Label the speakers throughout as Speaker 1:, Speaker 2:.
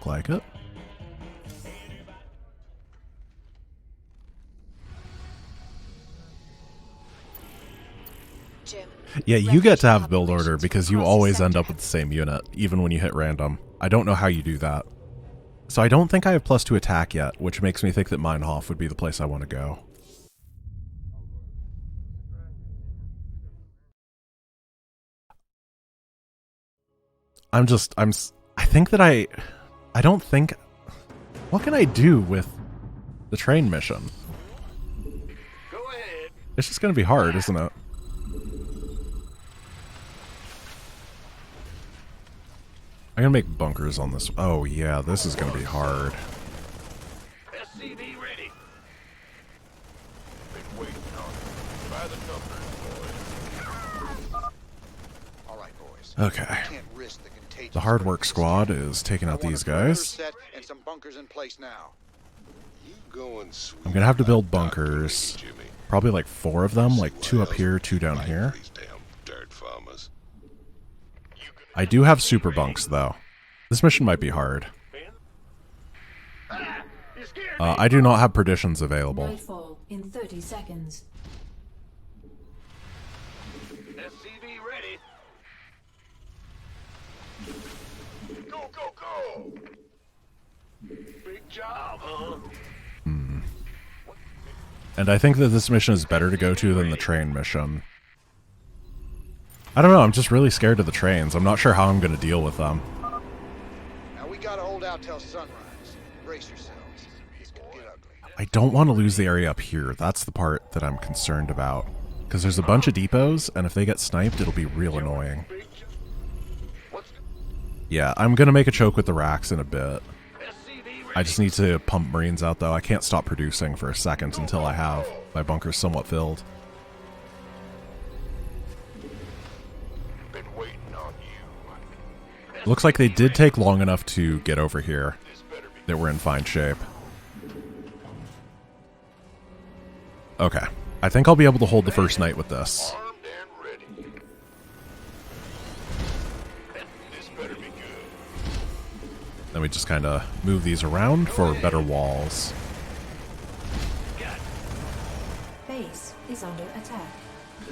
Speaker 1: like it. Yeah, you get to have build order because you always end up with the same unit, even when you hit random. I don't know how you do that. So I don't think I have +2 attack yet, which makes me think that Meinhof would be the place I want to go. I think that I don't think... What can I do with the train mission?
Speaker 2: Go ahead.
Speaker 1: It's just going to be hard, isn't it? I'm going to make bunkers on this. Oh yeah, this is going to be hard.
Speaker 2: SCV ready. Been waiting on you. By the numbers, boys. All right, boys.
Speaker 1: Okay.
Speaker 2: Can't risk the contagion.
Speaker 1: The hard work squad is taking out these guys.
Speaker 2: Set and some bunkers in place now. You going sweet.
Speaker 1: I'm going to have to build bunkers. Probably like 4 of them, like 2 up here, 2 down here. I do have super bunks, though. This mission might be hard. I do not have perditions available.
Speaker 3: Nightfall in 30 seconds.
Speaker 2: SCV ready. Go, go, go. Big job, huh?
Speaker 1: And I think that this mission is better to go to than the train mission. I don't know, I'm just really scared of the trains. I'm not sure how I'm going to deal with them.
Speaker 2: Now we gotta hold out till sunrise. Brace yourselves. It's gonna get ugly.
Speaker 1: I don't want to lose the area up here. That's the part that I'm concerned about. Because there's a bunch of depots, and if they get sniped, it'll be real annoying. Yeah, I'm going to make a choke with the racks in a bit. I just need to pump Marines out, though. I can't stop producing for a second until I have my bunkers somewhat filled. Looks like they did take long enough to get over here that we're in fine shape. Okay. I think I'll be able to hold the first night with this. Then we just kind of move these around for better walls.
Speaker 3: Base is under attack.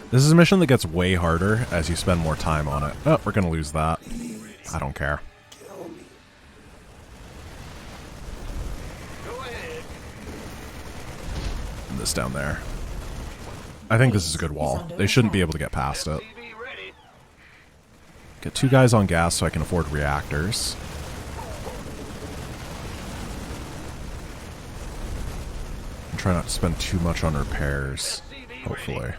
Speaker 1: This is a mission that gets way harder as you spend more time on it. Oh, we're going to lose that. I don't care. And this down there. I think this is a good wall. They shouldn't be able to get past it. Get 2 guys on gas so I can afford reactors. And try not to spend too much on repairs, hopefully.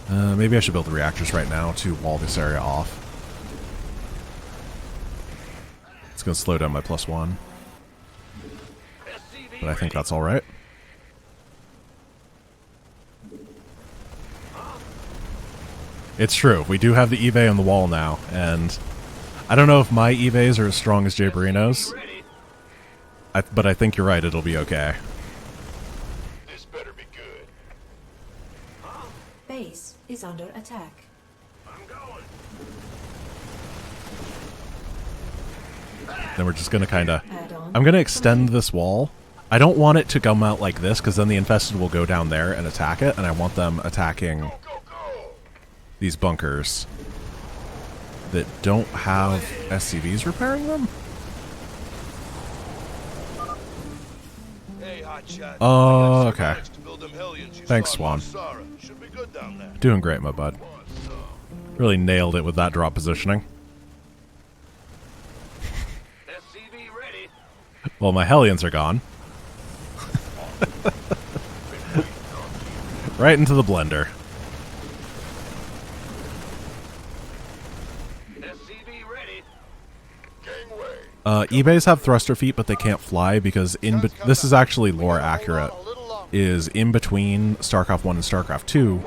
Speaker 1: Maybe I should build the reactors right now to wall this area off. It's going to slow down my +1. But I think that's alright. It's true. We do have the eBay on the wall now, and I don't know if my eBays are as strong as Jay Barino's, but I think you're right, it'll be okay.
Speaker 2: This better be good.
Speaker 3: Base is under attack.
Speaker 2: I'm going.
Speaker 1: Then we're just going to kind of... I'm going to extend this wall. I don't want it to come out like this, because then the infested will go down there and attack it, and I want them attacking these bunkers that don't have SCVs repairing them.
Speaker 2: Hey, hotshot.
Speaker 1: Oh, okay. Thanks, Swan.
Speaker 2: Should be good down there.
Speaker 1: Doing great, my bud. Really nailed it with that drop positioning.
Speaker 2: SCV ready.
Speaker 1: Well, my Hellions are gone. Right into the blender.
Speaker 2: SCV ready. Gangway.
Speaker 1: eBays have thruster feet, but they can't fly because this is actually lore accurate. Is in between StarCraft 1 and StarCraft 2,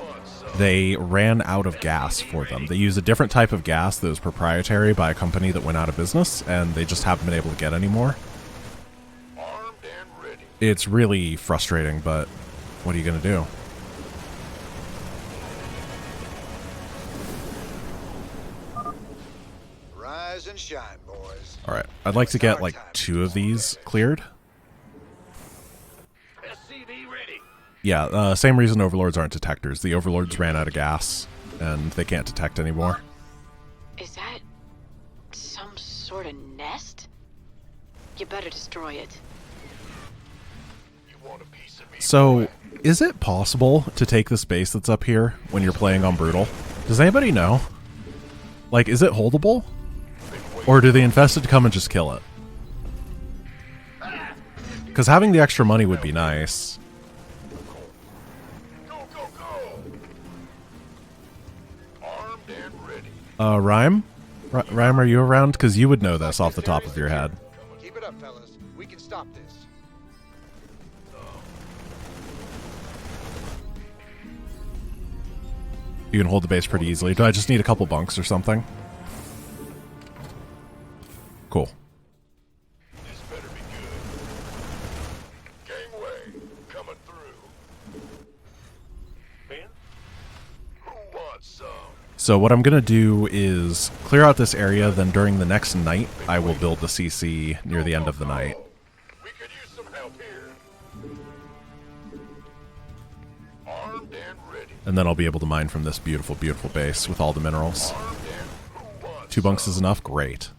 Speaker 1: they ran out of gas for them. They used a different type of gas that was proprietary by a company that went out of business, and they just haven't been able to get any more.
Speaker 2: Armed and ready.
Speaker 1: It's really frustrating, but what are you going to do?
Speaker 2: Rise and shine, boys.
Speaker 1: Alright, I'd like to get like 2 of these cleared.
Speaker 2: SCV ready.
Speaker 1: Yeah, same reason overlords aren't detectors. The overlords ran out of gas, and they can't detect anymore.
Speaker 4: Is that some sort of nest? You better destroy it.
Speaker 2: You want a piece of me?
Speaker 1: So, is it possible to take the space that's up here when you're playing on Brutal? Does anybody know? Like, is it holdable? Or do the infested come and just kill it? Because having the extra money would be nice.
Speaker 2: Go, go, go! Armed and ready.
Speaker 1: Rhyme? Rhyme, are you around? Because you would know this off the top of your head.
Speaker 5: Keep it up, fellas. We can stop this.
Speaker 1: You can hold the base pretty easily. Do I just need a couple bunks or something? Cool.
Speaker 2: This better be good. Gangway, coming through. Ben? Who wants some?
Speaker 1: So what I'm going to do is clear out this area, then during the next night, I will build the CC near the end of the night.
Speaker 2: We could use some help here. Armed and ready.
Speaker 1: And then I'll be able to mine from this beautiful, beautiful base with all the minerals.
Speaker 2: Armed and who wants
Speaker 1: 2 bunks is enough? Great.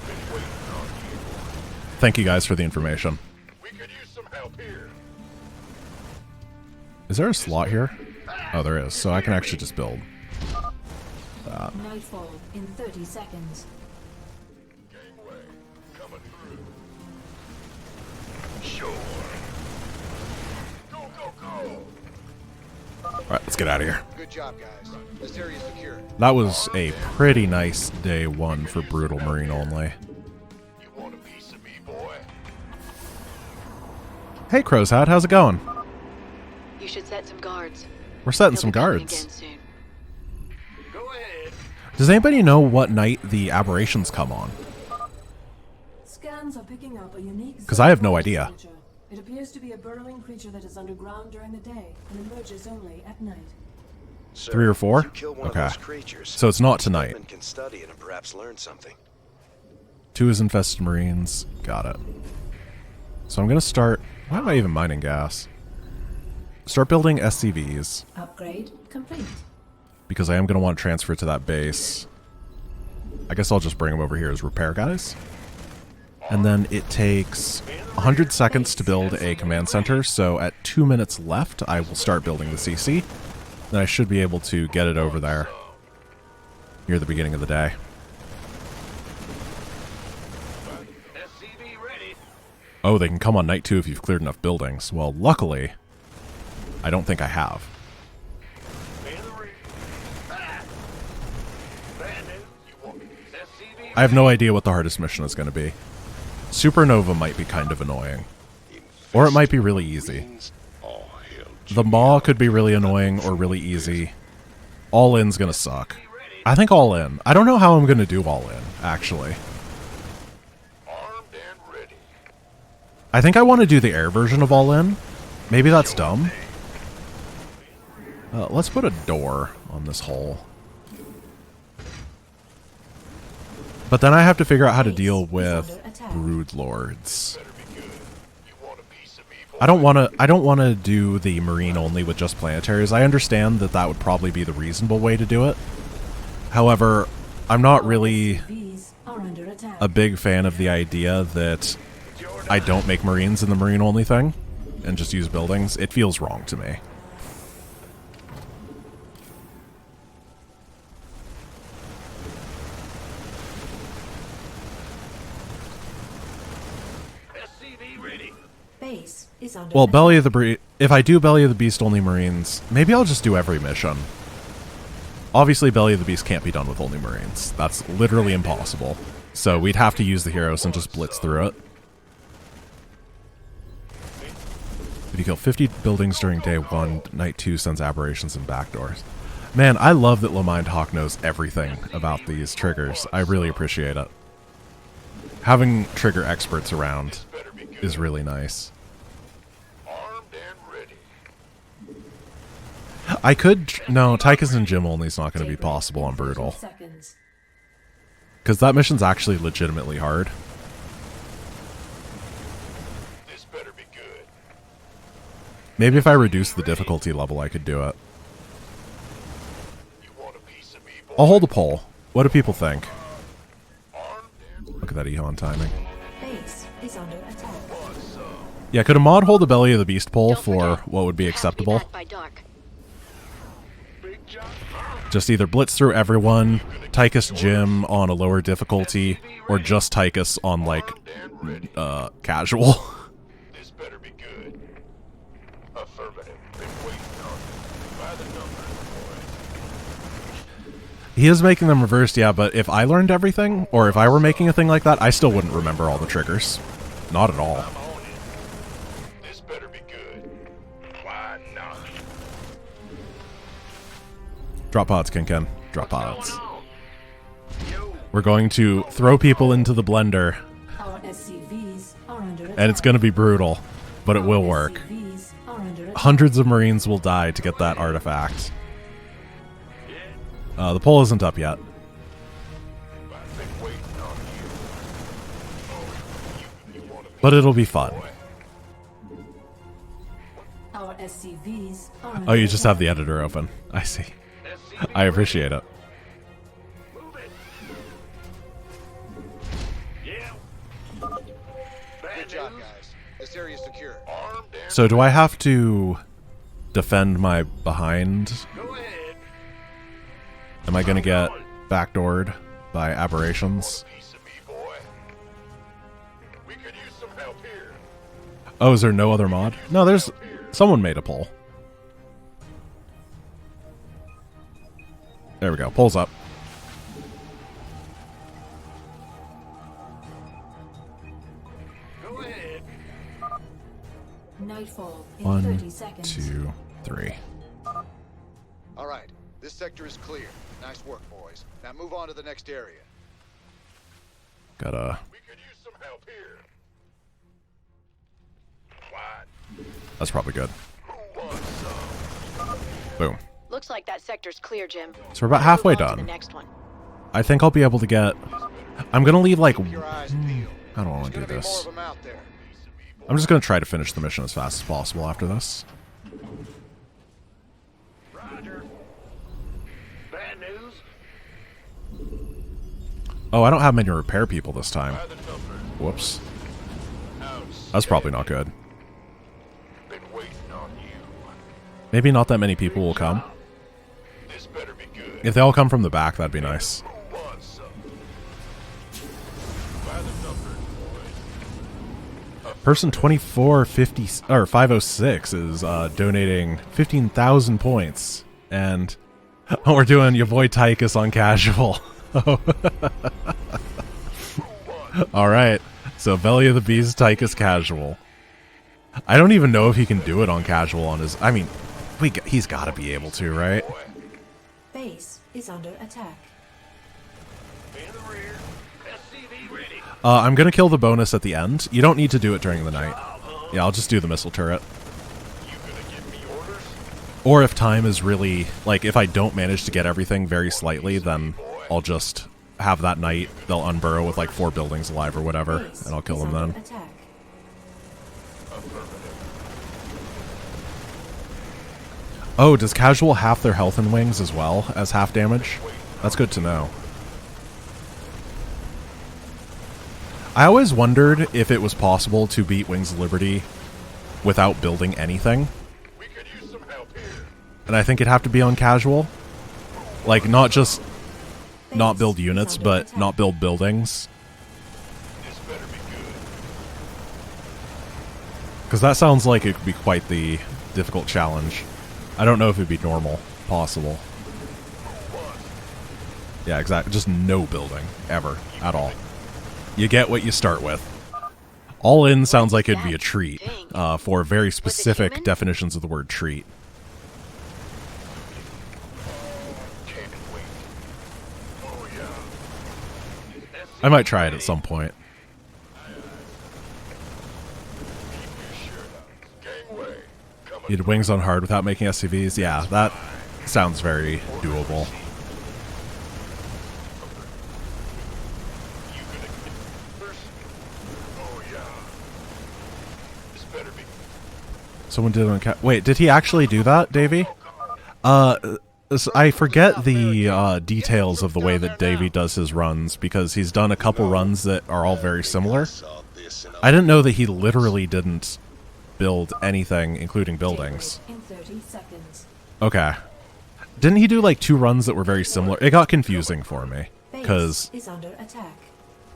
Speaker 2: Been waiting on you.
Speaker 1: Thank you guys for the information.
Speaker 2: We could use some help here.
Speaker 1: Is there a slot here? Oh, there is. So I can actually just build.
Speaker 3: Nightfall in 30 seconds.
Speaker 2: Gangway, coming through. Sure. Go, go, go!
Speaker 1: Alright, let's get out of here.
Speaker 5: Good job, guys. This area's secure.
Speaker 1: That was a pretty nice day 1 for Brutal Marine only.
Speaker 2: You want a piece of me, boy?
Speaker 1: Hey, Crow's Hat, how's it going?
Speaker 4: You should set some guards.
Speaker 1: We're setting
Speaker 4: They'll
Speaker 1: some
Speaker 4: be coming
Speaker 1: guards.
Speaker 4: again soon.
Speaker 2: Go ahead.
Speaker 1: Does anybody know what night the aberrations come on?
Speaker 3: Scans are picking up a unique
Speaker 1: 'Cause I have no idea.
Speaker 3: signature. It appears to be a burrowing creature that is underground during the day and emerges only at night.
Speaker 1: 3 or 4?
Speaker 6: If you kill one of
Speaker 1: Okay.
Speaker 6: those creatures,
Speaker 1: So it's not tonight.
Speaker 6: Refinement can study it and perhaps learn something.
Speaker 1: 2 is infested marines. Got it. So I'm going to start... Why am I even mining gas? Start building SCVs,
Speaker 3: Upgrade complete.
Speaker 1: because I am going to want to transfer to that base. I guess I'll just bring them over here as repair guys. And then it takes 100 seconds to build a command center, so at 2 minutes left, I will start building the CC. Then I should be able to get it over there near the beginning of the day.
Speaker 2: SCV ready.
Speaker 1: Oh, they can come on night 2 if you've cleared enough buildings. Well, luckily, I don't think I have.
Speaker 2: Man the ring. Bandit, you want me? SCV
Speaker 1: I have no idea what the hardest mission is going to be. Supernova might be kind of annoying. Or it might be really easy.
Speaker 2: all hell.
Speaker 1: The Maw could be really annoying or really easy. All In's going to suck. I think All In. I don't know how I'm going to do All In, actually.
Speaker 2: Armed and ready.
Speaker 1: I think I want to do the air version of All In. Maybe that's dumb. Let's put a door on this hole. But then I have to figure out how to deal with broodlords.
Speaker 2: Better be good. You want a piece of me, boy?
Speaker 1: I don't want to do the marine only with just planetaries. I understand that that would probably be the reasonable way to do it. However, I'm not really
Speaker 3: These are under attack.
Speaker 1: a big fan of the idea that I don't make marines in the marine only thing and just use buildings. It feels wrong to me.
Speaker 2: SCV ready.
Speaker 3: Base is under
Speaker 1: Well,
Speaker 3: attack.
Speaker 1: Belly of the if I do Belly of the Beast only marines, maybe I'll just do every mission. Obviously, Belly of the Beast can't be done with only marines. That's literally impossible. So we'd have to use the heroes and just blitz through it. If you kill 50 buildings during day 1, night 2 sends aberrations and backdoors. Man, I love that Lamind Hawk knows everything about these triggers. I really appreciate it. Having trigger experts around
Speaker 2: Better be good.
Speaker 1: is really nice.
Speaker 2: Armed and ready.
Speaker 1: I could... No, Tychus and Gym only is not going to be
Speaker 3: Daybreak
Speaker 1: possible on
Speaker 3: in 30
Speaker 1: Brutal.
Speaker 3: Seconds.
Speaker 1: Because that mission's actually legitimately hard.
Speaker 2: This better be good.
Speaker 1: Maybe if I reduce the difficulty level, I could do it.
Speaker 2: You want a piece of me, boy?
Speaker 1: I'll hold a poll. What do people think?
Speaker 2: Armed and
Speaker 1: Look at that Ehon timing.
Speaker 3: Base is under attack.
Speaker 1: Yeah, could a mod hold the Belly of the Beast poll
Speaker 4: Don't
Speaker 1: for
Speaker 4: forget,
Speaker 1: what would be
Speaker 4: have to
Speaker 1: acceptable?
Speaker 4: back by dark.
Speaker 2: big job.
Speaker 1: Just either blitz through everyone, Tychus Jim on a lower difficulty, or just Tychus on, like, casual.
Speaker 2: This better be good. Affirmative. Been waiting on you. By the numbers, boys.
Speaker 1: He is making them reversed, yeah, but if I learned everything, or if I were making a thing like that, I still wouldn't remember all the triggers. Not at all.
Speaker 2: I'm on it. This better be good. Why not?
Speaker 1: Drop pods, Ken. Drop pods.
Speaker 2: Going on? Yo,
Speaker 1: We're going to throw people into the blender,
Speaker 3: Our SCVs are under attack.
Speaker 1: and it's going to be brutal, but it will work.
Speaker 3: SCVs are under attack.
Speaker 1: Hundreds of Marines will die to get that artifact. The poll isn't up yet.
Speaker 2: I've been waiting on you. Oh, you want a
Speaker 1: But it'll be fun.
Speaker 3: Our SCVs are
Speaker 1: Oh, you just have the editor open. I see. I appreciate it.
Speaker 2: Move it. Yeah.
Speaker 5: Good job, guys. This area's secure.
Speaker 2: Armed and
Speaker 1: So do I have to defend my behind?
Speaker 2: go ahead.
Speaker 1: Am I going to get backdoored by aberrations?
Speaker 2: Piece of me, boy. We could use some help here.
Speaker 1: Oh, is there no other mod? No, there's... Someone made a poll. There we go. Poll's up.
Speaker 2: Go ahead.
Speaker 3: Nightfall in
Speaker 1: 1,
Speaker 3: 30 seconds.
Speaker 1: 2, 3.
Speaker 5: All right. This sector is clear. Nice work, boys. Now move on to the next area.
Speaker 1: Gotta...
Speaker 2: We could use some help here. What?
Speaker 1: That's probably good.
Speaker 2: Who wants some?
Speaker 1: Boom.
Speaker 4: Looks like that sector's clear, Jim.
Speaker 1: So we're about halfway
Speaker 4: Move on to
Speaker 1: done.
Speaker 4: the next one.
Speaker 1: I think I'll be able to get... I'm gonna leave, like...
Speaker 5: Keep your eyes peeled.
Speaker 1: I don't want to
Speaker 5: There's
Speaker 1: do
Speaker 5: gonna be more
Speaker 1: this.
Speaker 5: of them out there.
Speaker 1: I'm just gonna try to finish the mission as fast as possible after this.
Speaker 2: Roger. Bad news?
Speaker 1: Oh, I don't have many repair people this time.
Speaker 2: By the numbers.
Speaker 1: Whoops.
Speaker 2: Outstanding.
Speaker 1: That's probably not good.
Speaker 2: Been waiting on you.
Speaker 1: Maybe not that many people will come.
Speaker 2: This better be good.
Speaker 1: If they all come from the back, that'd be nice.
Speaker 2: Who wants some? By the numbers, boys.
Speaker 1: Person 2450 or 506 is donating 15,000 points, and we're doing your boy Tychus on casual. All right, so Belly of the Beast Tychus casual. I don't even know if he can do it on casual on his. I mean, he's got to be able to, right?
Speaker 3: Base is under attack.
Speaker 2: In the rear. SCV ready.
Speaker 1: I'm gonna kill the bonus at the end. You don't need to do it during the night. Yeah, I'll just do the missile turret.
Speaker 2: You gonna give me orders?
Speaker 1: Or if time is really, like, if I don't manage to get everything very slightly, then I'll just have that night, they'll unburrow with like 4 buildings alive or whatever,
Speaker 3: Base
Speaker 1: and I'll kill
Speaker 3: is
Speaker 1: them
Speaker 3: under
Speaker 1: then.
Speaker 3: attack.
Speaker 1: Oh, does casual half their health and wings as well as half damage? That's good to know. I always wondered if it was possible to beat Wings of Liberty without building anything.
Speaker 2: We could use some help here.
Speaker 1: And I think it'd have to be on casual. Like, not just not build units, but not build buildings.
Speaker 2: This better be good.
Speaker 1: Because that sounds like it could be quite the difficult challenge. I don't know if it'd be normal, possible. Yeah, exactly. Just no building, ever, at all. You get what you start with. All in sounds like it'd be a treat, for very specific
Speaker 4: human?
Speaker 1: definitions of the word treat.
Speaker 2: Can't wait. Oh yeah.
Speaker 1: I might try it at some point.
Speaker 2: Gangway. Coming.
Speaker 1: You'd wings on hard without making SCVs? Yeah, that sounds very doable. Someone did on wait, did he actually do that, Davey? I forget the details of the way that Davey does his runs, because he's done a couple runs that are all very similar. I didn't know that he literally didn't build anything, including buildings.
Speaker 3: In 30 seconds.
Speaker 1: Okay. Didn't he do like 2 runs that were very similar? It got confusing for me, because
Speaker 3: Base is under attack.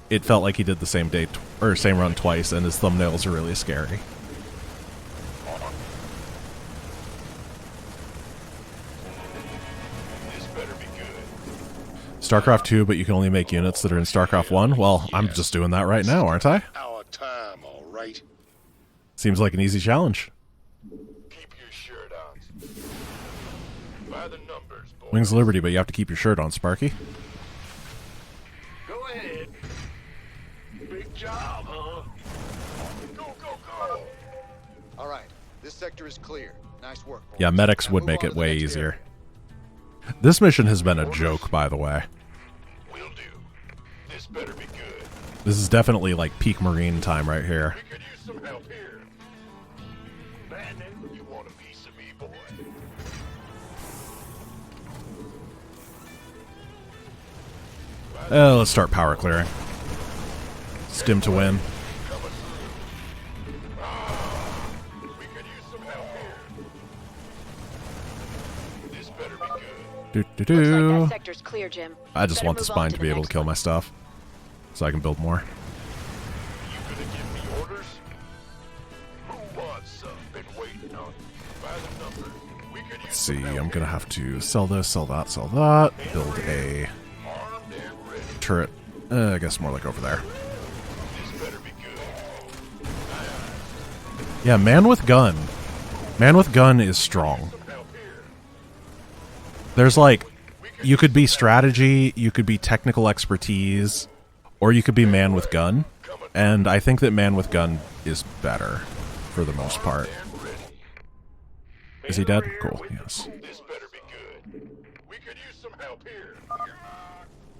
Speaker 1: it felt like he did the same day or same run twice, and his thumbnails are really scary.
Speaker 2: This better be good.
Speaker 1: StarCraft 2, but you can only make units that are in StarCraft 1? Well, I'm just doing that right now, aren't I?
Speaker 2: Our time, all right.
Speaker 1: Seems like an easy challenge.
Speaker 2: Keep your shirt on. By the numbers, boys.
Speaker 1: Wings of Liberty, but you have to keep your shirt on, Sparky.
Speaker 2: Go ahead. Big job, huh? Go, go, go.
Speaker 5: All right, this sector is clear. Nice work, boys.
Speaker 1: Yeah, medics
Speaker 5: Now
Speaker 1: would
Speaker 5: move
Speaker 1: make
Speaker 5: on
Speaker 1: it
Speaker 5: to the
Speaker 1: way
Speaker 5: next
Speaker 1: easier.
Speaker 5: area.
Speaker 1: This mission has been a joke, by the way.
Speaker 2: Will do. This better be good.
Speaker 1: This is definitely like peak Marine time right here.
Speaker 2: We could use some help here. Bandit, you want a piece of me, boy?
Speaker 1: Let's start power clearing. Stim to win.
Speaker 2: Coming through. Ah, we could use some help here. This better be good.
Speaker 1: Do do
Speaker 4: Looks like
Speaker 1: do.
Speaker 4: that sector's clear, Jim.
Speaker 1: I just
Speaker 4: Better
Speaker 1: want the
Speaker 4: move on
Speaker 1: spine
Speaker 4: to
Speaker 1: to
Speaker 4: the
Speaker 1: be able to
Speaker 4: next
Speaker 1: kill
Speaker 4: one.
Speaker 1: my stuff, so I can build more.
Speaker 2: You gonna give me orders? Who wants some? Been waiting on you. By the number. We could use
Speaker 1: Let's see,
Speaker 2: some help
Speaker 1: I'm gonna
Speaker 2: here.
Speaker 1: have to sell this, sell that, sell that. Build a
Speaker 2: Armed and ready.
Speaker 1: turret. I guess more like over there.
Speaker 2: This better be good.
Speaker 1: Yeah, man with gun. Man with gun is strong.
Speaker 2: Some help here.
Speaker 1: There's like, you could be strategy, you could be technical expertise, or you could be man with gun. And I think that man with gun is better for the most part.
Speaker 2: And ready.
Speaker 1: Is he dead? Cool, yes.
Speaker 2: This better be good. We could use some help here.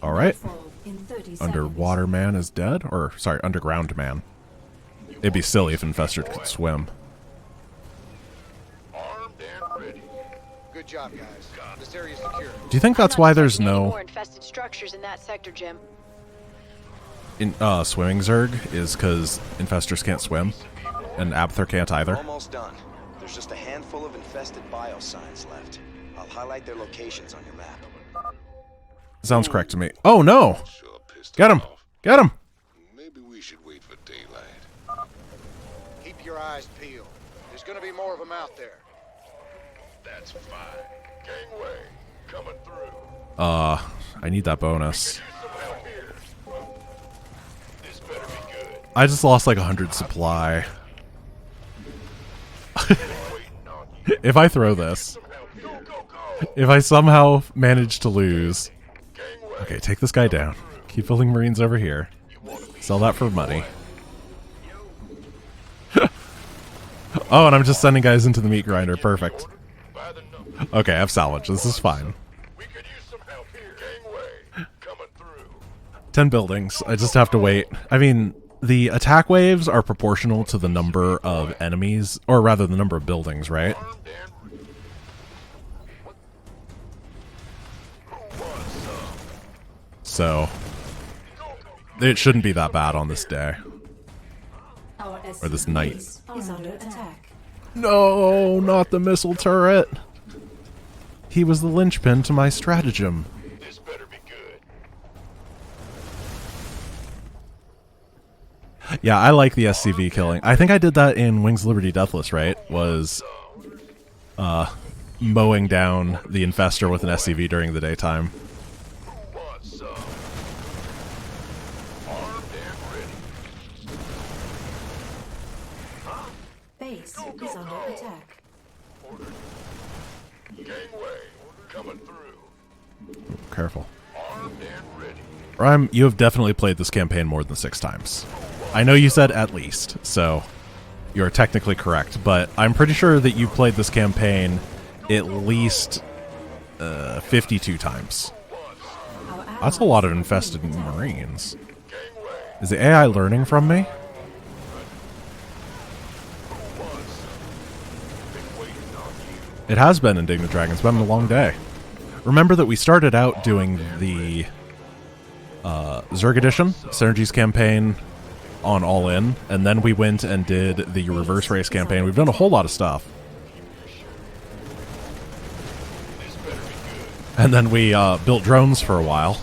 Speaker 1: Alright.
Speaker 3: Fall in 30 seconds.
Speaker 1: Underwater man is dead? Or, sorry, underground man. It'd be silly if Infestor could swim.
Speaker 2: Armed and ready.
Speaker 5: Good job, guys. This area is secure.
Speaker 1: Do you think that's
Speaker 4: I'm not
Speaker 1: why there's
Speaker 4: detecting any
Speaker 1: no
Speaker 4: more infested structures in that sector, Jim.
Speaker 1: swimming Zerg? Is because Infestors can't swim? And Abther can't either?
Speaker 6: Almost done. There's just a handful of infested biosigns left. I'll highlight their locations on your map.
Speaker 1: Sounds correct to me. Oh no!
Speaker 2: Sure pissed
Speaker 1: Get him!
Speaker 2: off.
Speaker 1: Get him!
Speaker 2: Maybe we should wait for daylight.
Speaker 5: Keep your eyes peeled. There's gonna be more of them out there.
Speaker 2: That's fine. Gangway, coming through.
Speaker 1: I need that bonus.
Speaker 2: Use some help here. This better be good.
Speaker 1: I just lost like 100 supply.
Speaker 2: Waiting on you.
Speaker 1: If I throw this,
Speaker 2: Some help here. Go, go, go.
Speaker 1: if I somehow manage to lose...
Speaker 2: Gangway.
Speaker 1: Okay, take this guy down. Keep building Marines over here.
Speaker 2: You want a piece
Speaker 1: Sell that for money. Oh, and I'm just sending guys into the meat grinder. Perfect.
Speaker 2: by the number.
Speaker 1: Okay, I have salvage. This is fine.
Speaker 2: We could use some help here. Gangway, coming through.
Speaker 1: 10 buildings. I just have to wait. I mean, the attack waves are proportional to the number of enemies, or rather the number of buildings, right?
Speaker 2: Armed and ready. Who wants some?
Speaker 1: So,
Speaker 2: Go, go, go.
Speaker 1: it shouldn't be that bad on this day.
Speaker 3: Our
Speaker 1: Or this
Speaker 3: SCV
Speaker 1: night.
Speaker 3: base is under attack.
Speaker 1: No, not the missile turret. He was the linchpin to my stratagem.
Speaker 2: This better be good.
Speaker 1: Yeah, I like the SCV killing. I think I did that in Wings of Liberty Deathless, right? Was mowing down the infestor with an SCV during the daytime.
Speaker 2: Who wants some? Armed and ready.
Speaker 3: Base is under attack.
Speaker 2: Gangway, coming through.
Speaker 1: Careful.
Speaker 2: Armed and ready.
Speaker 1: Rhyme, you have definitely played this campaign more than 6 times. I know you said at least, so you're technically correct, but I'm pretty sure that you played this campaign at least 52 times.
Speaker 3: Our
Speaker 1: That's a lot of infested Marines. Is the AI learning from me? It has been Indignant Dragon. It's been a long day. Remember that we started out doing the Zerg Edition, Synergies campaign on All In, and then we went and did the Reverse Race campaign. We've done a whole lot of stuff. And then we built drones for a while,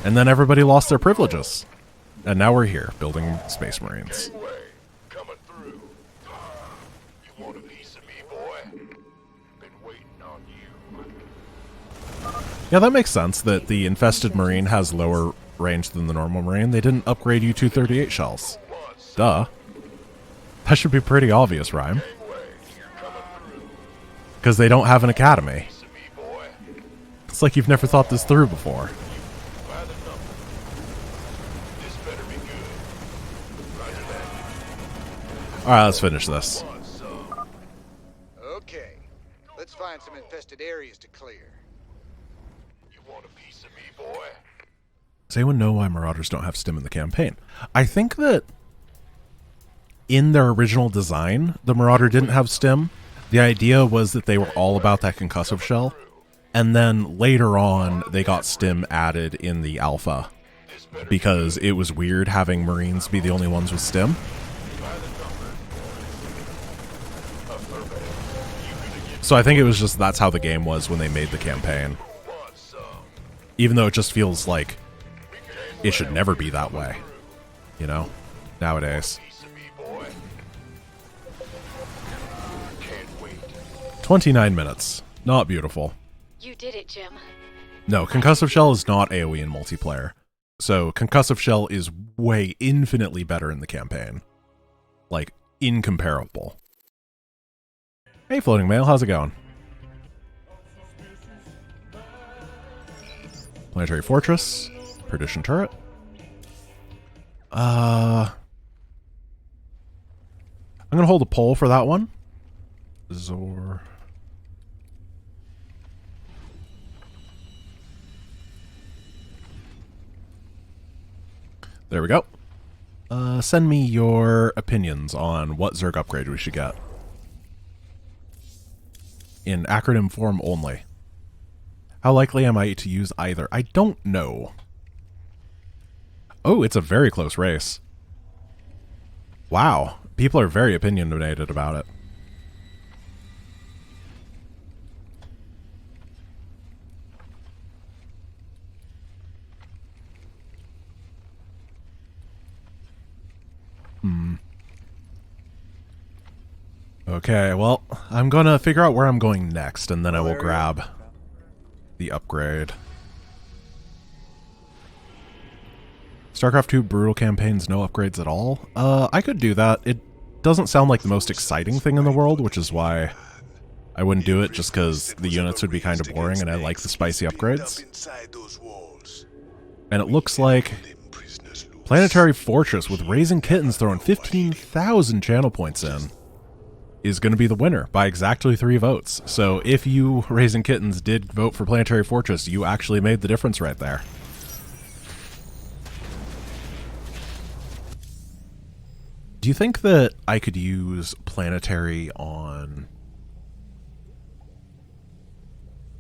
Speaker 1: and then everybody lost their privileges. And now we're here, building Space Marines.
Speaker 2: Coming through. You want a piece of me, boy? Been waiting on you.
Speaker 1: Yeah, that makes sense that the Infested Marine has lower range than the normal Marine. They didn't upgrade you to 38 shells. Duh. That should be pretty obvious, Rhyme. Because they don't have an academy. It's like you've never thought this through before. Alright, let's finish this.
Speaker 5: Okay, let's find some infested areas to clear.
Speaker 2: You want a piece of me, boy?
Speaker 1: Does anyone know why Marauders don't have stim in the campaign? I think that in their original design, the Marauder didn't have stim. The idea was that they were all about that concussive shell. And then later on, they got stim added in the alpha. Because it was weird having Marines be the only ones with stim. So I think it was just that's how the game was when they made the campaign. Even though it just feels like it should never be that way. You know? Nowadays. 29 minutes. Not beautiful.
Speaker 4: You did it, Jim.
Speaker 1: No, Concussive Shell is not AoE in multiplayer. So Concussive Shell is way infinitely better in the campaign. Like, incomparable. Hey, Floating Mail, how's it going? Planetary Fortress. Perdition Turret. I'm gonna hold a poll for that one. Zor... There we go. Send me your opinions on what Zerg upgrade we should get. In acronym form only. How likely am I to use either? I don't know. Oh, it's a very close race. Wow. People are very opinionated about it. Okay, well, I'm gonna figure out where I'm going next, and then I will grab the upgrade. StarCraft 2 Brutal Campaigns, no upgrades at all? I could do that. It doesn't sound like the most exciting thing in the world, which is why I wouldn't do it, just because the units would be kind of boring, and I like the spicy upgrades. And it looks like Planetary Fortress with Raising Kittens throwing 15,000 channel points in is going to be the winner by exactly 3 votes. So if you, Raising Kittens, did vote for Planetary Fortress, you actually made the difference right there. Do you think that I could use Planetary on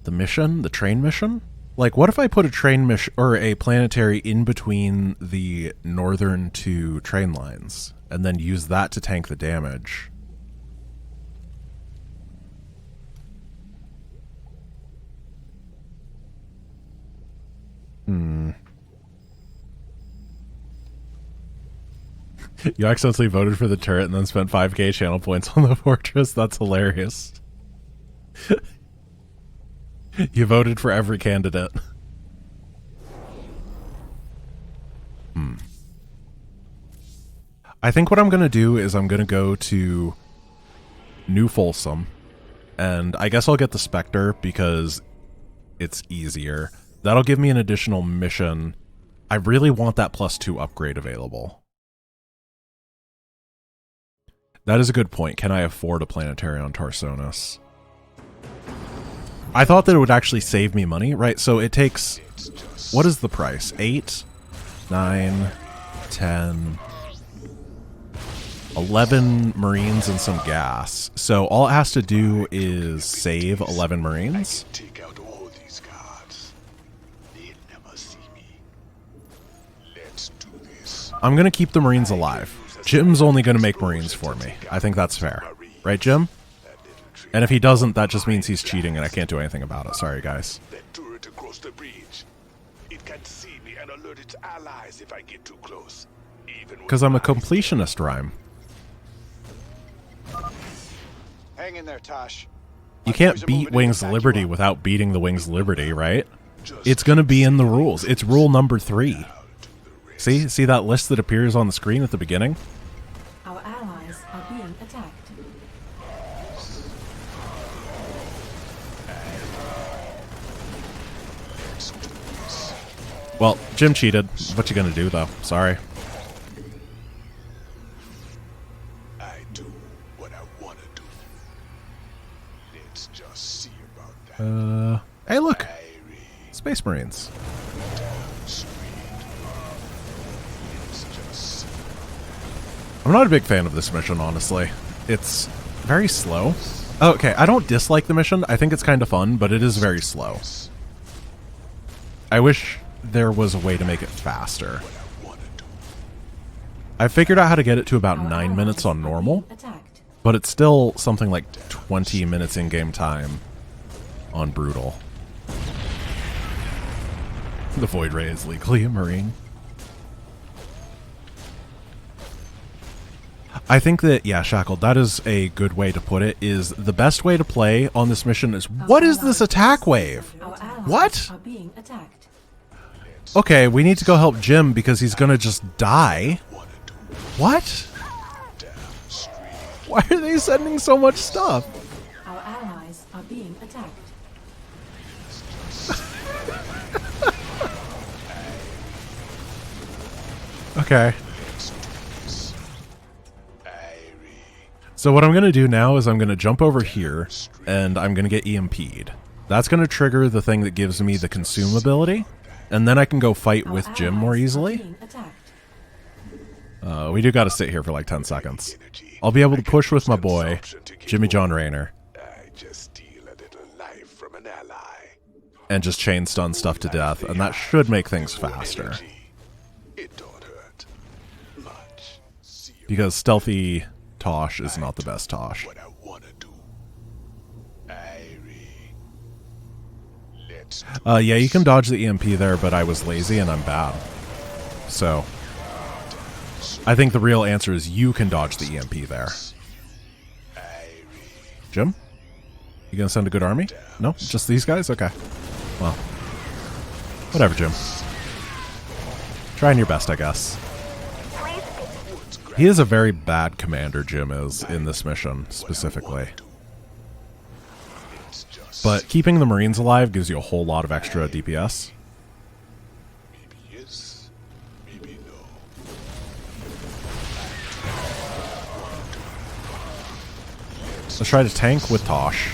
Speaker 1: the mission, the train mission? Like, what if I put a train mission or a Planetary in between the northern 2 train lines and then use that to tank the damage? You accidentally voted for the turret and then spent 5k channel points on the fortress? That's hilarious. You voted for every candidate. I think what I'm going to do is I'm going to go to New Folsom, and I guess I'll get the Spectre because it's easier. That'll give me an additional mission. I really want that +2 upgrade available. That is a good point. Can I afford a Planetary on Tarsonis? I thought that it would actually save me money, right? So it takes... What is the price? 8, 9, 10... 11 Marines and some gas. So all it has to do is save 11 Marines.
Speaker 2: Take out all these guards. They'll never see me. Let's do this.
Speaker 1: I'm going to keep the Marines alive. Jim's only going to make Marines for me. I think that's fair. Right, Jim? And if he doesn't, that just means he's cheating and I can't do anything about it. Sorry, guys.
Speaker 2: That turret across the bridge. It can see me and alert its allies if I get too close.
Speaker 1: Because I'm a completionist, Rhyme.
Speaker 5: Hang in there, Tosh.
Speaker 1: You can't beat Wings Liberty without beating the Wings Liberty, right? It's going to be in the rules. It's rule number 3. See that list that appears on the screen at the beginning?
Speaker 3: Our allies are being attacked.
Speaker 1: Well, Jim cheated. What you gonna do, though? Sorry.
Speaker 2: I do what I want to do. Let's just see about that.
Speaker 1: Hey, look! Space Marines. I'm not a big fan of this mission, honestly. It's very slow. Okay, I don't dislike the mission. I think it's kind of fun, but it is very slow. I wish there was a way to make it faster. I figured out how to get it to about 9 minutes on normal, but it's still something like 20 minutes in-game time on brutal. The Void Ray is legally a Marine. I think that, yeah, Shackled, that is a good way to put it, is the best way to play on this mission is, what is this attack wave? What? Okay, we need to go help Jim because he's gonna just die. What? Why are they sending so much stuff?
Speaker 3: Our allies are being attacked.
Speaker 1: Okay. So what I'm going to do now is I'm going to jump over here, and I'm going to get EMP'd. That's going to trigger the thing that gives me the consume ability, and then I can go fight with Jim more easily. We do got to sit here for like 10 seconds. I'll be able to push with my boy, Jimmy John Rayner, and just chain stun stuff to death, and that should make things faster. Because stealthy Tosh is not the best Tosh. Yeah, you can dodge the EMP there, but I was lazy and I'm bad. So, I think the real answer is you can dodge the EMP there. Jim? You gonna send a good army? No? Just these guys? Okay. Well, whatever, Jim. Trying your best, I guess. He is a very bad commander, Jim is, in this mission, specifically. But keeping the Marines alive gives you a whole lot of extra DPS.
Speaker 2: Maybe yes, maybe no.
Speaker 1: Let's try to tank with Tosh.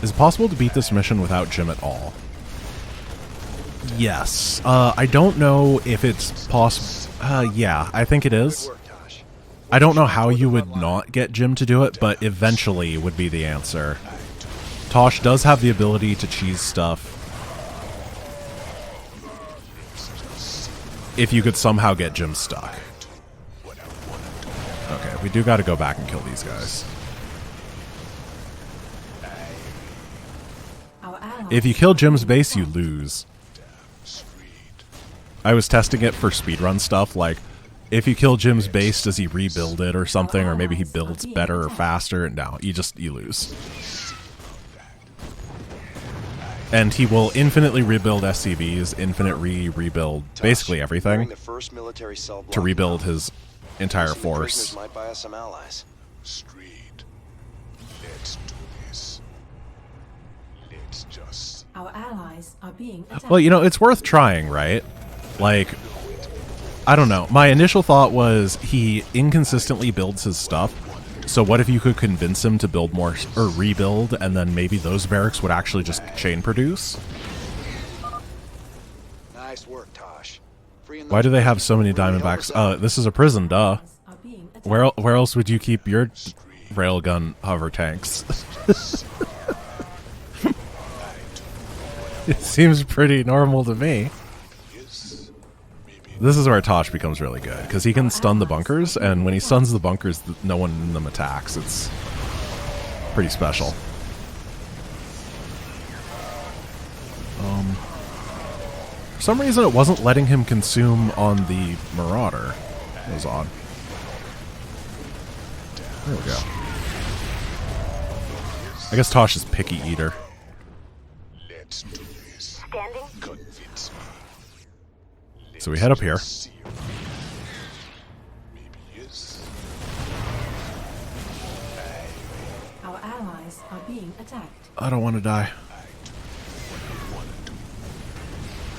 Speaker 1: Is it possible to beat this mission without Jim at all? Yes. I don't know if it's possible. Yeah, I think it is. I don't know how you would not get Jim to do it, but eventually would be the answer. Tosh does have the ability to cheese stuff. If you could somehow get Jim stuck. Okay, we do got to go back and kill these guys. If you kill Jim's base, you lose. I was testing it for speedrun stuff, like, if you kill Jim's base, does he rebuild it or something, or maybe he builds better or faster? No, you lose. And he will infinitely rebuild SCVs, rebuild basically everything to rebuild his entire force.
Speaker 3: Our allies are being attacked.
Speaker 1: Well, you know, it's worth trying, right? Like, I don't know. My initial thought was he inconsistently builds his stuff. So what if you could convince him to build more or rebuild, and then maybe those barracks would actually just chain produce?
Speaker 5: Nice work, Tosh. Freeing
Speaker 1: Why
Speaker 5: those
Speaker 1: do they have so many
Speaker 5: prisoners.
Speaker 1: Diamondbacks? This is a prison, duh.
Speaker 3: Are being attacked.
Speaker 1: Where else would you keep your railgun hover tanks? It seems pretty normal to me. This is where Tosh becomes really good, because he can stun the bunkers, and when he stuns the bunkers, no one in them attacks. It's pretty special. For some reason, it wasn't letting him consume on the Marauder. That was odd. There we go. I guess Tosh is picky eater.
Speaker 2: Let's do this.
Speaker 4: Standing?
Speaker 2: Convince me.
Speaker 1: So we head up here.
Speaker 2: Maybe yes.
Speaker 3: Our allies are being attacked.
Speaker 1: I don't want to die.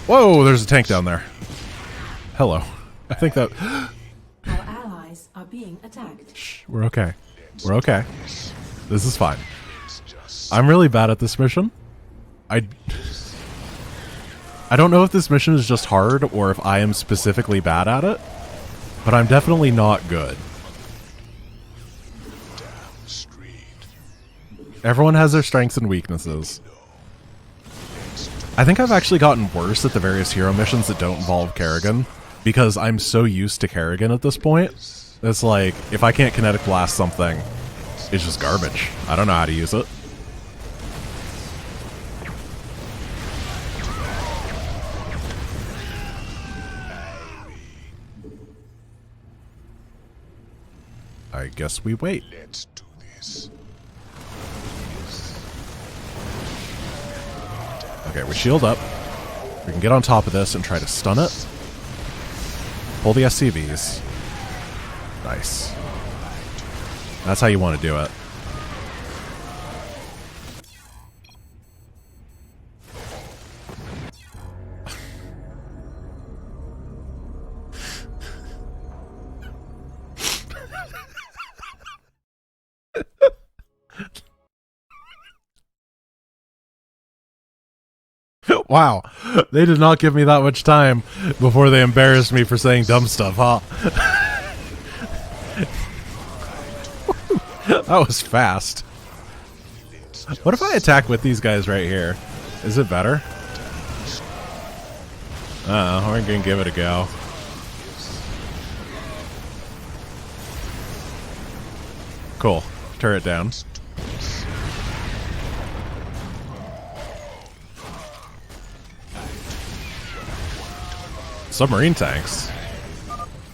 Speaker 1: Whoa, there's a tank down there. Hello. I think that...
Speaker 3: Our allies are being attacked.
Speaker 1: Shh, we're okay. We're okay. This is fine. I'm really bad at this mission. I don't know if this mission is just hard or if I am specifically bad at it, but I'm definitely not good. Everyone has their strengths and weaknesses. I think I've actually gotten worse at the various hero missions that don't involve Kerrigan, because I'm so used to Kerrigan at this point. It's like, if I can't kinetic blast something, it's just garbage. I don't know how to use it. I guess we wait.
Speaker 2: Let's do this.
Speaker 1: Okay, we shield up. We can get on top of this and try to stun it. Pull the SCVs. Nice. That's how you want to do it. Wow, they did not give me that much time before they embarrassed me for saying dumb stuff, huh? That was fast. What if I attack with these guys right here? Is it better? We're gonna give it a go. Cool. Turret down. Submarine tanks.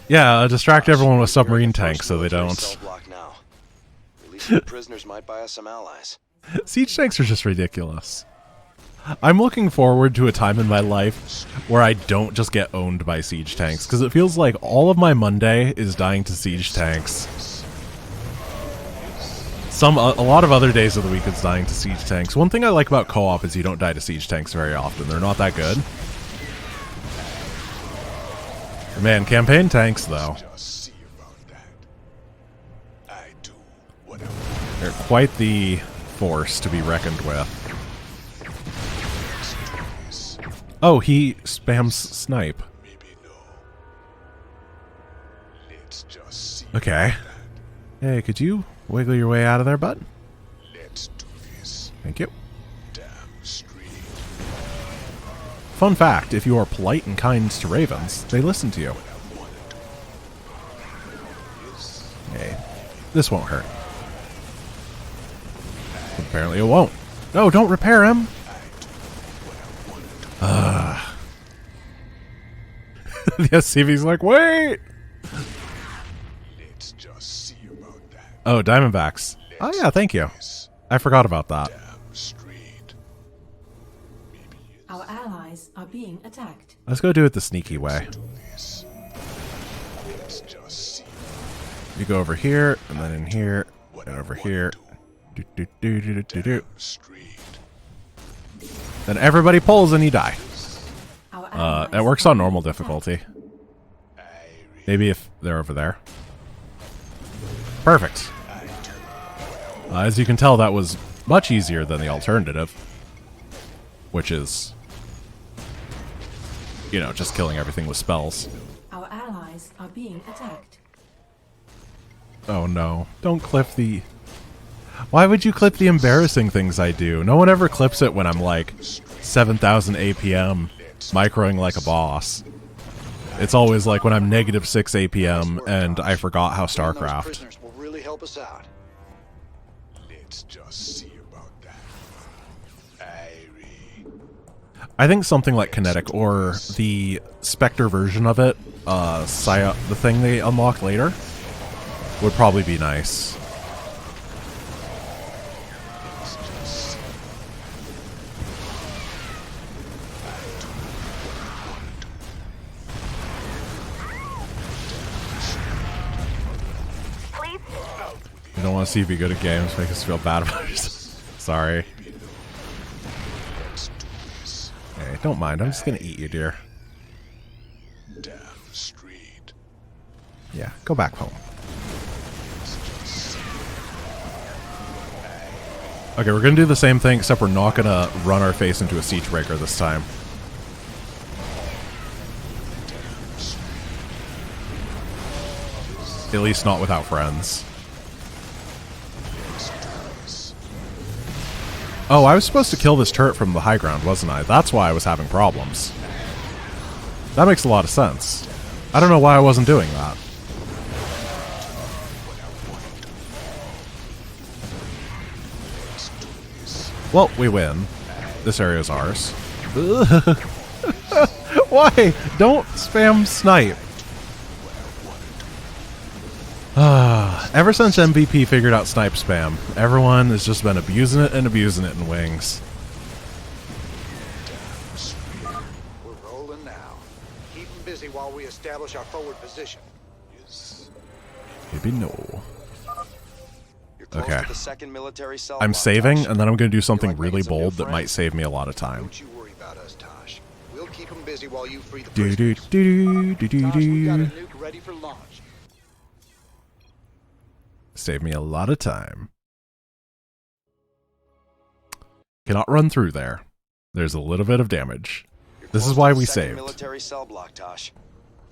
Speaker 1: Yeah, distract everyone with submarine tanks so they don't.
Speaker 6: Cell block now. At least the prisoners might buy us some allies.
Speaker 1: Siege tanks are just ridiculous. I'm looking forward to a time in my life where I don't just get owned by siege tanks, because it feels like all of my Monday is dying to siege tanks. A lot of other days of the week it's dying to siege tanks. One thing I like about co-op is you don't die to siege tanks very often. They're not that good. Man, campaign tanks, though.
Speaker 2: Just see about that. I do whatever.
Speaker 1: They're quite the force to be reckoned with. Oh, he spams snipe.
Speaker 2: Maybe no. Let's just see.
Speaker 1: Okay. Hey, could you wiggle your way out of there, bud?
Speaker 2: Let's do this.
Speaker 1: Thank you.
Speaker 2: Damn straight.
Speaker 1: Fun fact, if you are polite and kind to ravens, they listen to you. Hey, this won't hurt. Apparently it won't. No, don't repair him! The SCV's like, wait!
Speaker 2: Let's just see about that.
Speaker 1: Oh, Diamondbacks. Oh yeah, thank you. I forgot about that.
Speaker 2: Damn straight. Maybe
Speaker 3: Our allies are being attacked.
Speaker 1: Let's go do it the sneaky way.
Speaker 2: do this. Let's just see.
Speaker 1: You go over here, and then in here, and over here. Do, do, do, do, do, do, do.
Speaker 2: Straight.
Speaker 1: Then everybody pulls and you die.
Speaker 3: Our allies
Speaker 1: It works
Speaker 3: are
Speaker 1: on normal
Speaker 3: being attacked.
Speaker 1: difficulty. Maybe if they're over there. Perfect. As you can tell, that was much easier than the alternative. Which is you know, just killing everything with spells.
Speaker 3: Our allies are being attacked.
Speaker 1: Oh no, don't clip the... Why would you clip the embarrassing things I do? No one ever clips it when I'm like 7,000 APM, microing like a boss. It's always like when I'm -6 APM and I forgot how
Speaker 5: Those
Speaker 1: StarCraft.
Speaker 5: prisoners will really help us out.
Speaker 2: Let's just see about that. Irie.
Speaker 1: I think something like Kinetic or the Spectre version of it, the thing they unlock later, would probably be nice. You don't want to see you be good at games, make us feel bad about yourself. Sorry. Hey, don't mind, I'm just gonna eat you, dear.
Speaker 2: Down the street.
Speaker 1: Yeah, go back home. Okay, we're gonna do the same thing, except we're not gonna run our face into a siege breaker this time. At least not without friends. Oh, I was supposed to kill this turret from the high ground, wasn't I? That's why I was having problems. That makes a lot of sense. I don't know why I wasn't doing that. Well, we win. This area is ours. Why? Don't spam snipe. Ever since MVP figured out snipe spam, everyone has just been abusing it and abusing it in wings.
Speaker 5: We're rolling now. Keep them busy while we establish our forward position.
Speaker 1: Maybe no.
Speaker 6: You're close
Speaker 1: Okay.
Speaker 6: to the second military cell
Speaker 1: I'm
Speaker 6: block,
Speaker 1: saving,
Speaker 6: Tosh.
Speaker 1: and then I'm going to do something
Speaker 6: like
Speaker 1: really
Speaker 6: making some new
Speaker 1: bold that might
Speaker 6: friends?
Speaker 1: save me a lot of time.
Speaker 5: Don't you worry about us, Tosh. We'll keep them busy while you free the
Speaker 1: Do do
Speaker 5: prisoners.
Speaker 1: do do do
Speaker 5: Tosh, we got a
Speaker 1: do.
Speaker 5: nuke ready for launch.
Speaker 1: Save me a lot of time. Cannot run through there. There's a little bit of damage.
Speaker 6: You're
Speaker 1: This
Speaker 6: close
Speaker 1: is why
Speaker 6: to the
Speaker 1: we
Speaker 6: second
Speaker 1: saved.
Speaker 6: military cell block, Tosh.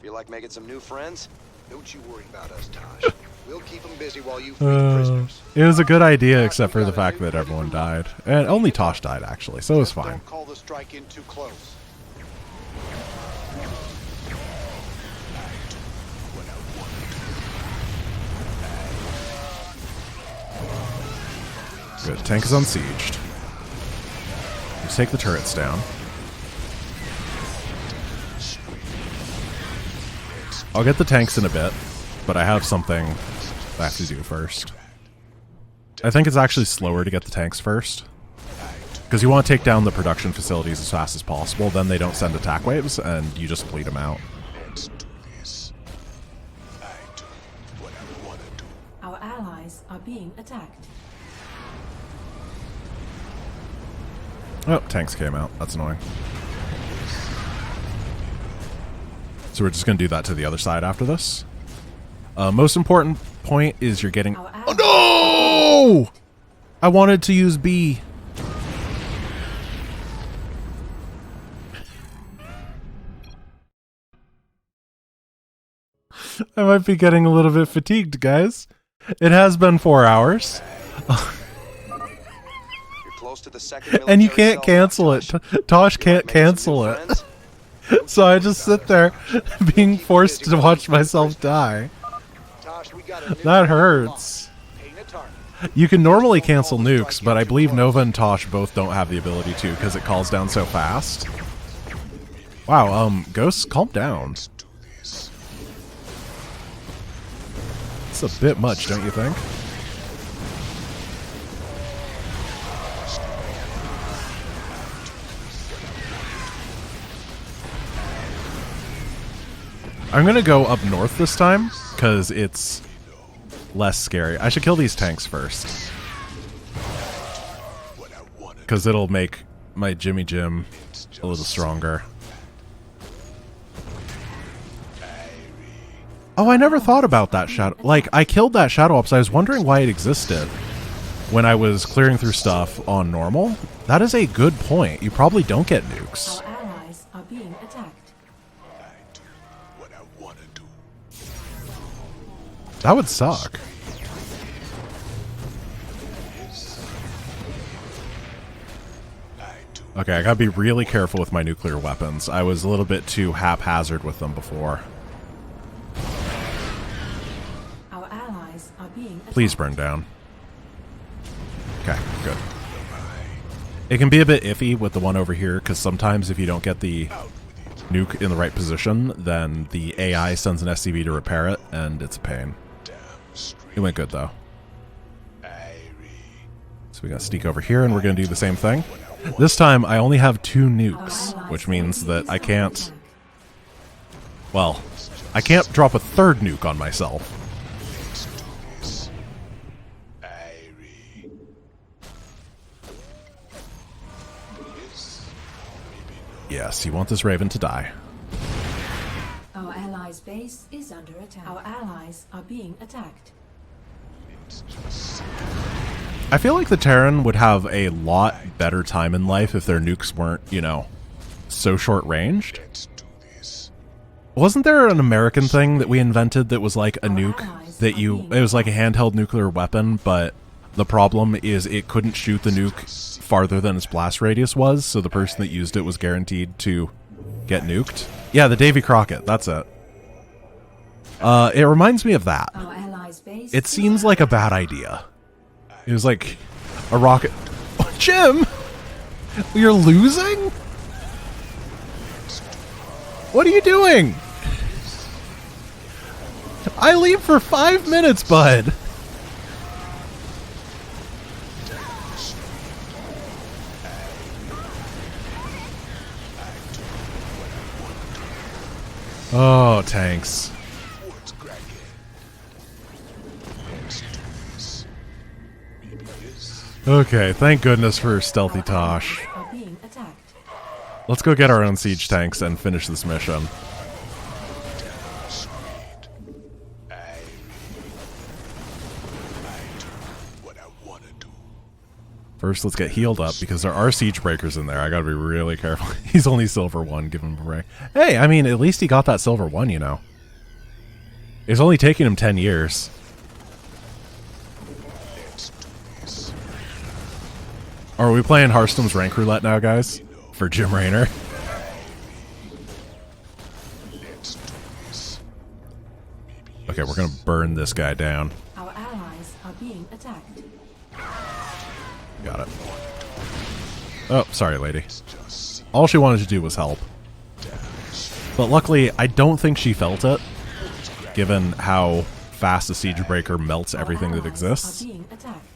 Speaker 6: Feel like making some new friends?
Speaker 5: Don't you worry about us, Tosh. We'll keep them busy while you free the prisoners.
Speaker 1: It was a good idea, except for the fact that everyone died. And only Tosh died, actually, so it was
Speaker 5: Just
Speaker 1: fine.
Speaker 5: Don't call the strike in too close.
Speaker 1: Good. Tank is unsieged. Let's take the turrets down. I'll get the tanks in a bit, but I have something I have to do first. I think it's actually slower to get the tanks first. Because you want to take down the production facilities as fast as possible, then they don't send attack waves, and you just bleed them out.
Speaker 2: Let's do this. I do what I want to do.
Speaker 3: Our allies are being attacked.
Speaker 1: Oh, tanks came out. That's annoying. So we're just going to do that to the other side after this. Most important point is you're getting...
Speaker 3: Our
Speaker 1: Oh no! I wanted to use B. I might be getting a little bit fatigued, guys. It has been 4 hours.
Speaker 6: You're close to the second
Speaker 1: And you
Speaker 6: military
Speaker 1: can't
Speaker 6: cell
Speaker 1: cancel
Speaker 6: block,
Speaker 1: it.
Speaker 6: Tosh.
Speaker 1: Tosh
Speaker 6: Feel
Speaker 1: can't
Speaker 6: like making some
Speaker 1: cancel
Speaker 6: new
Speaker 1: it.
Speaker 6: friends?
Speaker 1: So I just sit there being forced to watch myself die.
Speaker 5: Tosh, we got a nuke
Speaker 1: That
Speaker 5: ready for
Speaker 1: hurts.
Speaker 5: launch. Ain't a target.
Speaker 1: You can normally cancel nukes, but I believe Nova and Tosh both don't have the ability to because it calls down so fast. Wow, Ghosts, calm down.
Speaker 2: Let's do this.
Speaker 1: It's a bit much, don't you think? I'm gonna go up north this time, because it's less scary. I should kill these tanks first.
Speaker 2: What I want to
Speaker 1: Because it'll make my Jimmy Jim a little stronger. Oh, I never thought about that shadow. Like, I killed that shadow up, so I was wondering why it existed when I was clearing through stuff on normal. That is a good point. You probably don't get nukes.
Speaker 3: Our allies are being attacked.
Speaker 1: That would suck. Okay, I gotta be really careful with my nuclear weapons. I was a little bit too haphazard with them before.
Speaker 3: Our allies are being attacked.
Speaker 1: Please burn down. Okay, good. It can be a bit iffy with the one over here, because sometimes if you don't get the nuke in the right position, then the AI sends an SCV to repair it, and it's a pain. It went good, though. So we gotta sneak over here, and we're gonna do the same thing. This time, I only have 2 nukes, which means that I can't... Well, I can't drop a 3rd nuke on myself. Yes, you want this Raven to die.
Speaker 3: Our allies' base is under attack. Our allies are being attacked.
Speaker 1: I feel like the Terran would have a lot better time in life if their nukes weren't, you know, so short-ranged. Wasn't there an American thing that we invented that was like a nuke that it was like a handheld nuclear weapon, but the problem is it couldn't shoot the nuke farther than its blast radius was, so the person that used it was guaranteed to get nuked? Yeah, the Davy Crockett, that's it. It reminds me of that.
Speaker 3: Our allies' base
Speaker 1: It seems like a bad idea. It was like a rocket. Oh, Jim! You're losing? What are you doing? I leave for 5 minutes, bud. Oh, tanks. Okay, thank goodness for Stealthy Tosh.
Speaker 3: are being attacked.
Speaker 1: Let's go get our own siege tanks and finish this mission. First, let's get healed up, because there are siege breakers in there. I gotta be really careful. He's only silver 1, give him a break. Hey, I mean, at least he got that silver 1, you know. It's only taking him 10 years. Are we playing Hearthstone's rank roulette now, guys? For Jim Raynor? Okay, we're gonna burn this guy down.
Speaker 3: Our allies are being attacked.
Speaker 1: Got it. Oh, sorry, lady. All she wanted to do was help. But luckily, I don't think she felt it, given how fast a siege breaker melts everything that exists.
Speaker 3: Are being attacked.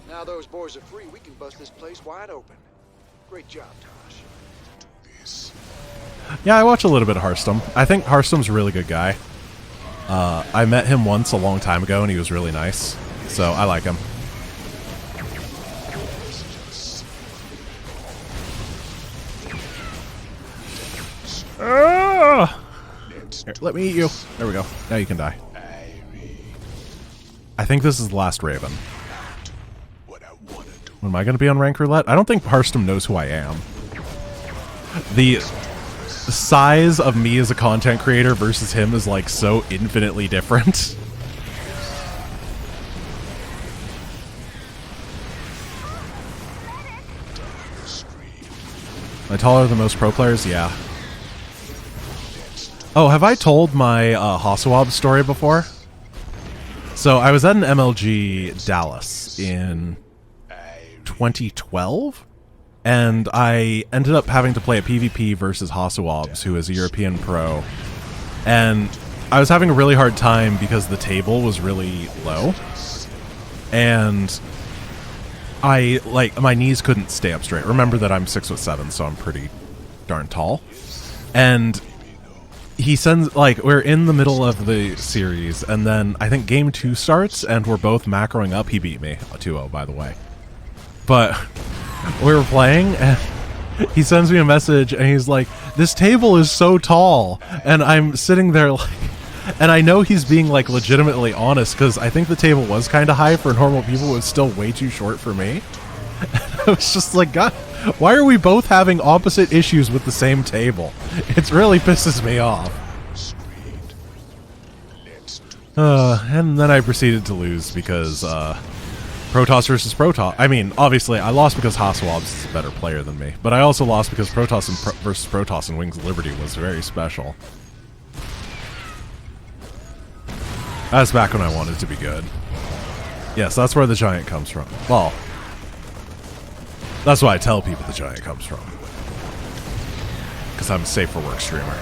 Speaker 5: Now those boys are free, we can bust this place wide open. Great job, Tosh.
Speaker 1: Yeah, I watch a little bit of Hearthstone. I think Hearthstone's a really good guy. I met him once a long time ago, and he was really nice. So, I like him. Ah! Here, let me eat you. There we go. Now you can die. I think this is the last Raven. Am I going to be on rank roulette? I don't think Hearthstone knows who I am. The size of me as a content creator versus him is like so infinitely different. Am I taller than most pro players? Yeah. Oh, have I told my Hasawab story before? So I was at an MLG Dallas in 2012, and I ended up having to play a PvP versus Hasawabs, who is a European pro, and I was having a really hard time because the table was really low, and my knees couldn't stay up straight. Remember that I'm 6'7", so I'm pretty darn tall, and he sends, we're in the middle of the series, and then I think game 2 starts, and we're both macroing up. He beat me 2-0, by the way. But we were playing, and he sends me a message, and he's like, this table is so tall. And I'm sitting there, and I know he's being, legitimately honest, because I think the table was kind of high for normal people. It was still way too short for me. I was just like, God, why are we both having opposite issues with the same table? It really pisses me off. And then I proceeded to lose because, Protoss versus Protoss. I mean, obviously, I lost because Haswabs is a better player than me, but I also lost because Protoss versus Protoss and Wings of Liberty was very special. That's back when I wanted to be good. Yes, that's where the giant comes from. Well, that's why I tell people the giant comes from. Because I'm a safe for work streamer.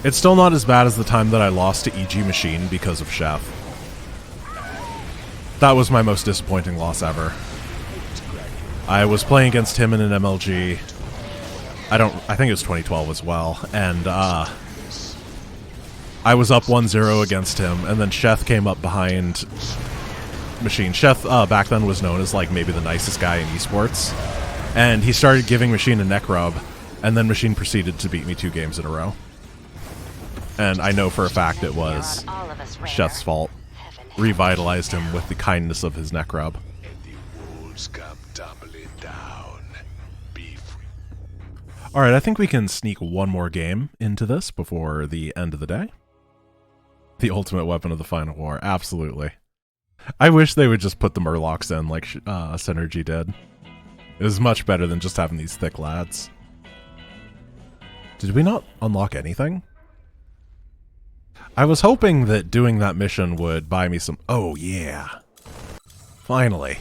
Speaker 1: It's still not as bad as the time that I lost to EG Machine because of Chef. That was my most disappointing loss ever. I was playing against him in an MLG. I think it was 2012 as well, and I was up 1-0 against him, and then Sheth came up behind Machine. Sheth back then was known as like maybe the nicest guy in esports, and he started giving Machine a neck rub, and then Machine proceeded to beat me 2 games in a row. And I know for a fact it was Sheth's fault. Revitalized him with the kindness of his neck rub. Alright, I think we can sneak one more game into this before the end of the day. The ultimate weapon of the final war, absolutely. I wish they would just put the Murlocs in like Synergy did. It was much better than just having these thick lads. Did we not unlock anything? I was hoping that doing that mission would buy me some... Oh, yeah. Finally.